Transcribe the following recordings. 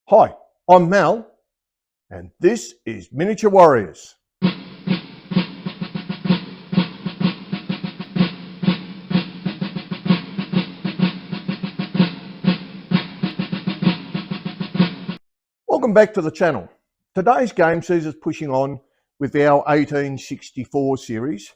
Hi, I'm Mal, and this is Miniature Warriors. Welcome back to the channel. Today's game sees us pushing on with our 1864 series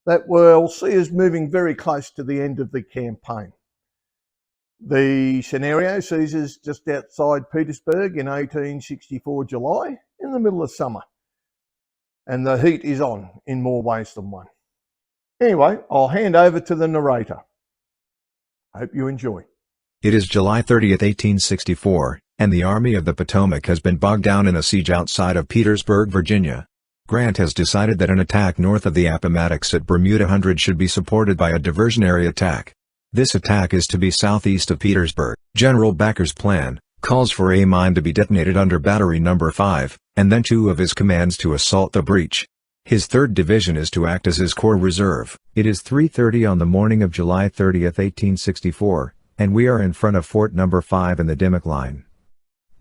that will see us moving very close to the end of the campaign. The scenario sees us just outside Petersburg in 1864 July in the middle of summer. And the heat is on in more ways than one. Anyway, I'll hand over to the narrator. Hope you enjoy. It is July 30th, 1864, and the Army of the Potomac has been bogged down in a siege outside of Petersburg, Virginia. Grant has decided that an attack north of the Appomattox at Bermuda Hundred should be supported by a diversionary attack. This attack is to be southeast of Petersburg. General Backer's plan calls for a mine to be detonated under Battery No. 5, and then two of his commands to assault the breach. His 3rd Division is to act as his corps reserve. It is 3:30 on the morning of July 30th, 1864, and we are in front of Fort No. 5 in the Dimmock Line.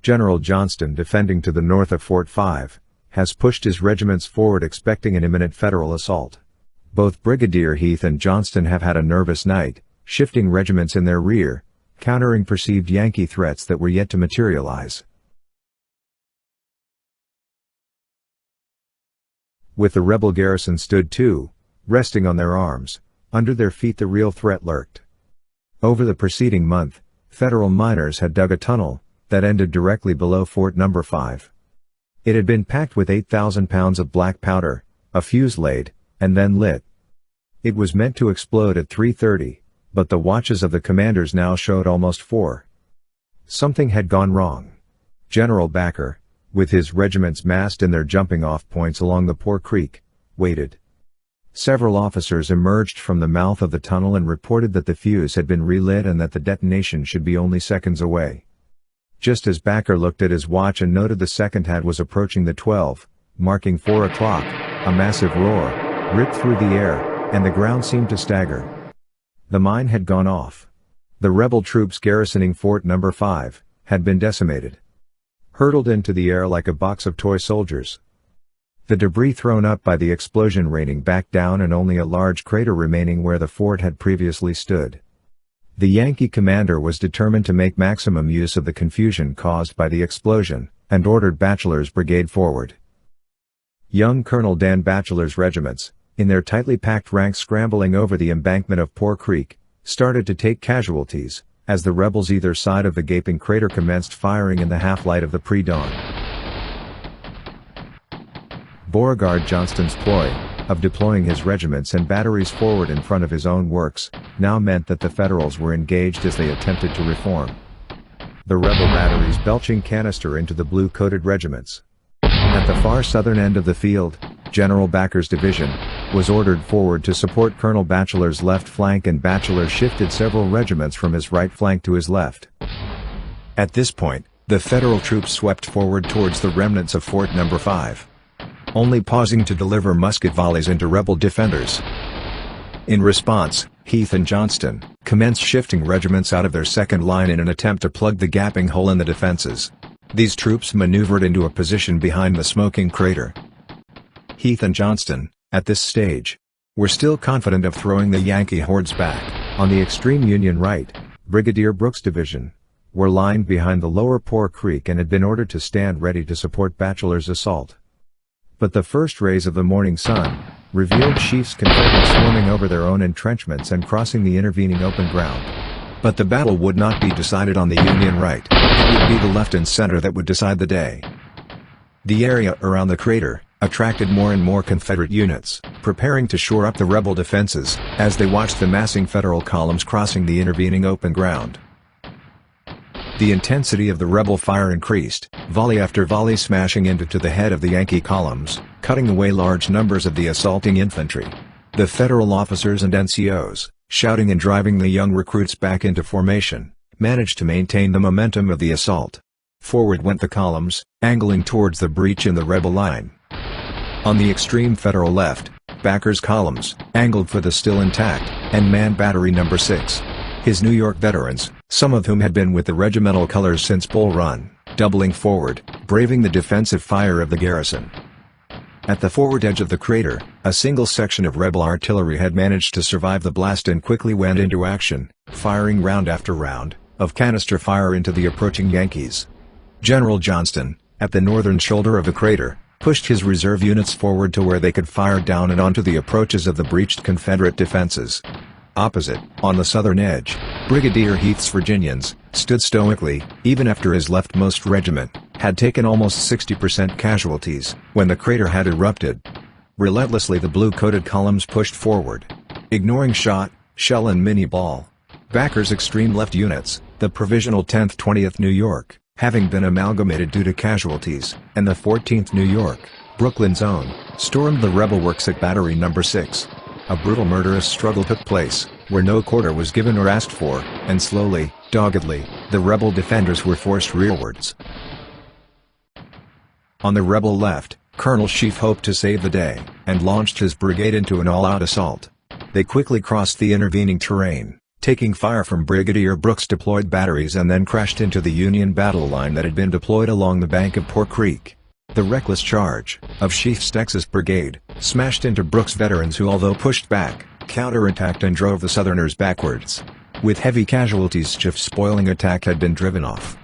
General Johnston, defending to the north of Fort 5, has pushed his regiments forward expecting an imminent Federal assault. Both Brigadier Heath and Johnston have had a nervous night, shifting regiments in their rear, countering perceived Yankee threats that were yet to materialize. With the rebel garrison stood too, resting on their arms, under their feet the real threat lurked. Over the preceding month, Federal miners had dug a tunnel that ended directly below Fort No. 5. It had been packed with 8,000 pounds of black powder, a fuse laid, and then lit. It was meant to explode at 3:30, but the watches of the commanders now showed almost 4. Something had gone wrong. General Backer, with his regiments massed in their jumping-off points along the Poor Creek, waited. Several officers emerged from the mouth of the tunnel and reported that the fuse had been relit and that the detonation should be only seconds away. Just as Backer looked at his watch and noted the second hand was approaching the 12, marking 4 o'clock, a massive roar ripped through the air, and the ground seemed to stagger. The mine had gone off. The rebel troops garrisoning Fort No. 5 had been decimated. Hurtled into the air like a box of toy soldiers. The debris thrown up by the explosion raining back down and only a large crater remaining where the fort had previously stood. The Yankee commander was determined to make maximum use of the confusion caused by the explosion, and ordered Batchelor's brigade forward. Young Colonel Dan Batchelor's regiments, in their tightly packed ranks scrambling over the embankment of Poor Creek, started to take casualties, as the rebels either side of the gaping crater commenced firing in the half-light of the pre-dawn. Beauregard Johnston's ploy of deploying his regiments and batteries forward in front of his own works now meant that the Federals were engaged as they attempted to reform. The rebel batteries belching canister into the blue-coated regiments. At the far southern end of the field, General Backer's division was ordered forward to support Colonel Batchelor's left flank, and Batchelor shifted several regiments from his right flank to his left. At this point, the Federal troops swept forward towards the remnants of Fort No. 5, only pausing to deliver musket volleys into rebel defenders. In response, Heath and Johnston commenced shifting regiments out of their second line in an attempt to plug the gaping hole in the defenses. These troops maneuvered into a position behind the smoking crater. Heath and Johnston, at this stage, were still confident of throwing the Yankee hordes back. On the extreme Union right, Brigadier Brooks' division were lined behind the lower Poor Creek and had been ordered to stand ready to support Batchelor's assault. But the first rays of the morning sun revealed Chief's Confederates swarming over their own entrenchments and crossing the intervening open ground. But the battle would not be decided on the Union right. It would be the left and center that would decide the day. The area around the crater attracted more and more Confederate units, preparing to shore up the rebel defenses, as they watched the massing Federal columns crossing the intervening open ground. The intensity of the rebel fire increased, volley after volley smashing into the head of the Yankee columns, cutting away large numbers of the assaulting infantry. The Federal officers and NCOs, shouting and driving the young recruits back into formation, managed to maintain the momentum of the assault. Forward went the columns, angling towards the breach in the rebel line. On the extreme Federal left, Backer's columns angled for the still intact and manned Battery No. 6. His New York veterans, some of whom had been with the regimental colors since Bull Run, doubling forward, braving the defensive fire of the garrison. At the forward edge of the crater, a single section of rebel artillery had managed to survive the blast and quickly went into action, firing round after round of canister fire into the approaching Yankees. General Johnston, at the northern shoulder of the crater, pushed his reserve units forward to where they could fire down and onto the approaches of the breached Confederate defenses. Opposite, on the southern edge, Brigadier Heath's Virginians stood stoically, even after his leftmost regiment had taken almost 60% casualties when the crater had erupted. Relentlessly the blue-coated columns pushed forward, ignoring shot, shell and mini-ball. Backer's extreme left units, the Provisional 10th 20th New York, having been amalgamated due to casualties, and the 14th New York, Brooklyn's own, stormed the rebel works at Battery No. 6. A brutal murderous struggle took place, where no quarter was given or asked for, and slowly, doggedly, the rebel defenders were forced rearwards. On the rebel left, Colonel Sheaffe hoped to save the day, and launched his brigade into an all-out assault. They quickly crossed the intervening terrain, taking fire from Brigadier Brooks' deployed batteries, and then crashed into the Union battle line that had been deployed along the bank of Poor Creek. The reckless charge of Sheaffe's Texas Brigade smashed into Brooks' veterans who, although pushed back, counterattacked and drove the Southerners backwards. With heavy casualties, Sheaffe's spoiling attack had been driven off.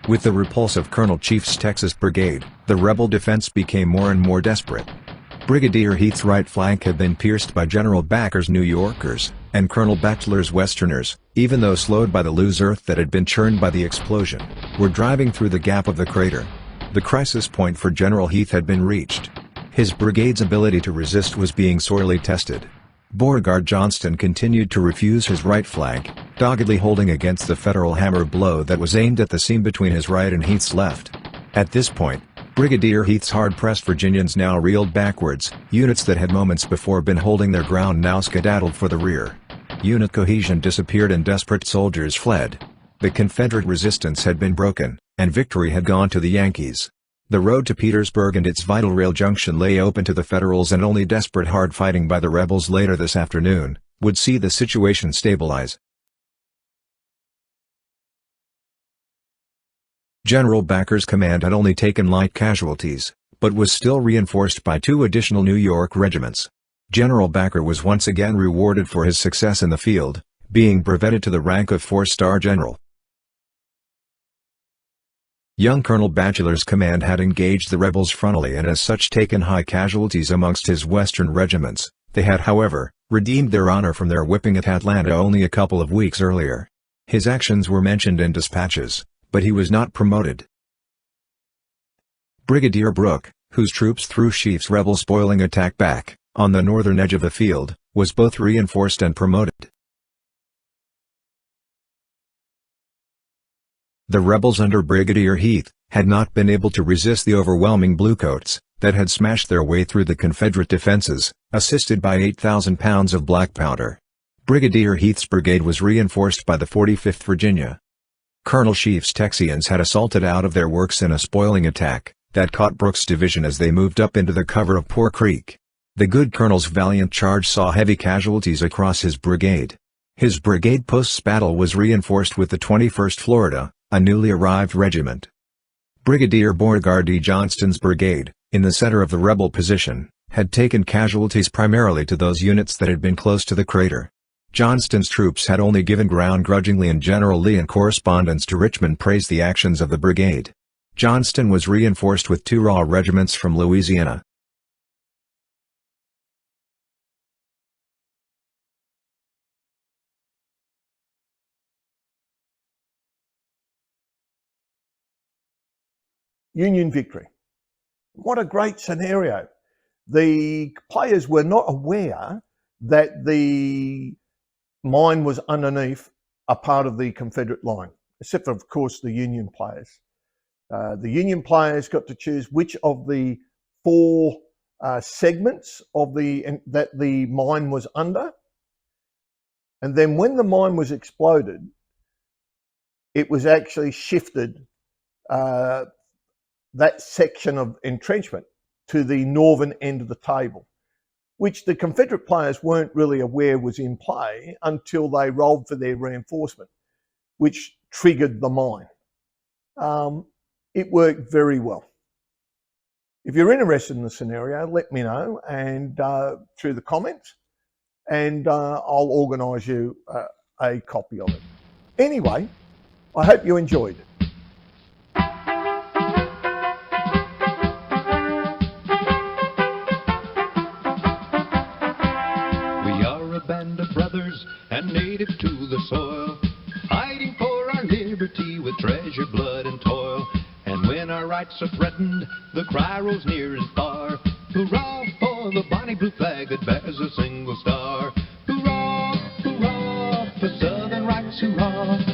With the repulse of Colonel Sheaffe's Texas Brigade, the rebel defense became more and more desperate. Brigadier Heath's right flank had been pierced by General Backer's New Yorkers, and Colonel Bachelor's Westerners, even though slowed by the loose earth that had been churned by the explosion, were driving through the gap of the crater. The crisis point for General Heath had been reached. His brigade's ability to resist was being sorely tested. Beauregard Johnston continued to refuse his right flank, doggedly holding against the Federal hammer blow that was aimed at the seam between his right and Heath's left. At this point, Brigadier Heath's hard-pressed Virginians now reeled backwards. Units that had moments before been holding their ground now skedaddled for the rear. Unit cohesion disappeared and desperate soldiers fled. The Confederate resistance had been broken, and victory had gone to the Yankees. The road to Petersburg and its vital rail junction lay open to the Federals, and only desperate hard fighting by the rebels later this afternoon would see the situation stabilize. General Backer's command had only taken light casualties, but was still reinforced by 2 additional New York regiments. General Backer was once again rewarded for his success in the field, being brevetted to the rank of 4-star general. Young Colonel Bachelor's command had engaged the rebels frontally and as such taken high casualties amongst his western regiments. They had, however, redeemed their honor from their whipping at Atlanta only a couple of weeks earlier. His actions were mentioned in dispatches, but he was not promoted. Brigadier Brooke, whose troops threw Sheaffe's rebel spoiling attack back, on the northern edge of the field, was both reinforced and promoted. The rebels under Brigadier Heath had not been able to resist the overwhelming bluecoats that had smashed their way through the Confederate defenses, assisted by 8,000 pounds of black powder. Brigadier Heath's brigade was reinforced by the 45th Virginia. Colonel Sheaffe's Texians had assaulted out of their works in a spoiling attack that caught Brooks' division as they moved up into the cover of Poor Creek. The good colonel's valiant charge saw heavy casualties across his brigade. His brigade post-battle was reinforced with the 21st Florida, a newly arrived regiment. Brigadier Beauregard D. Johnston's brigade, in the center of the rebel position, had taken casualties primarily to those units that had been close to the crater. Johnston's troops had only given ground grudgingly, and General Lee in correspondence to Richmond praised the actions of the brigade. Johnston was reinforced with 2 raw regiments from Louisiana. Union victory. What a great scenario. The players were not aware that the mine was underneath a part of the Confederate line, except for, of course, the Union players. The Union players got to choose which of the 4 segments of that the mine was under. And then when the mine was exploded, it was actually shifted that section of entrenchment to the northern end of the table, which the Confederate players weren't really aware was in play until they rolled for their reinforcement, which triggered the mine. it worked very well. If you're interested in the scenario, let me know and through the comments, and I'll organise you a copy of it. Anyway, I hope you enjoyed. We are a band of brothers and native to the soil, fighting for our liberty with treasure, blood, and toil. And when our rights are threatened, the cry rolls near and far. Hurrah for the bonny blue flag that bears a single star. Hurrah, hurrah for Southern rights, hurrah.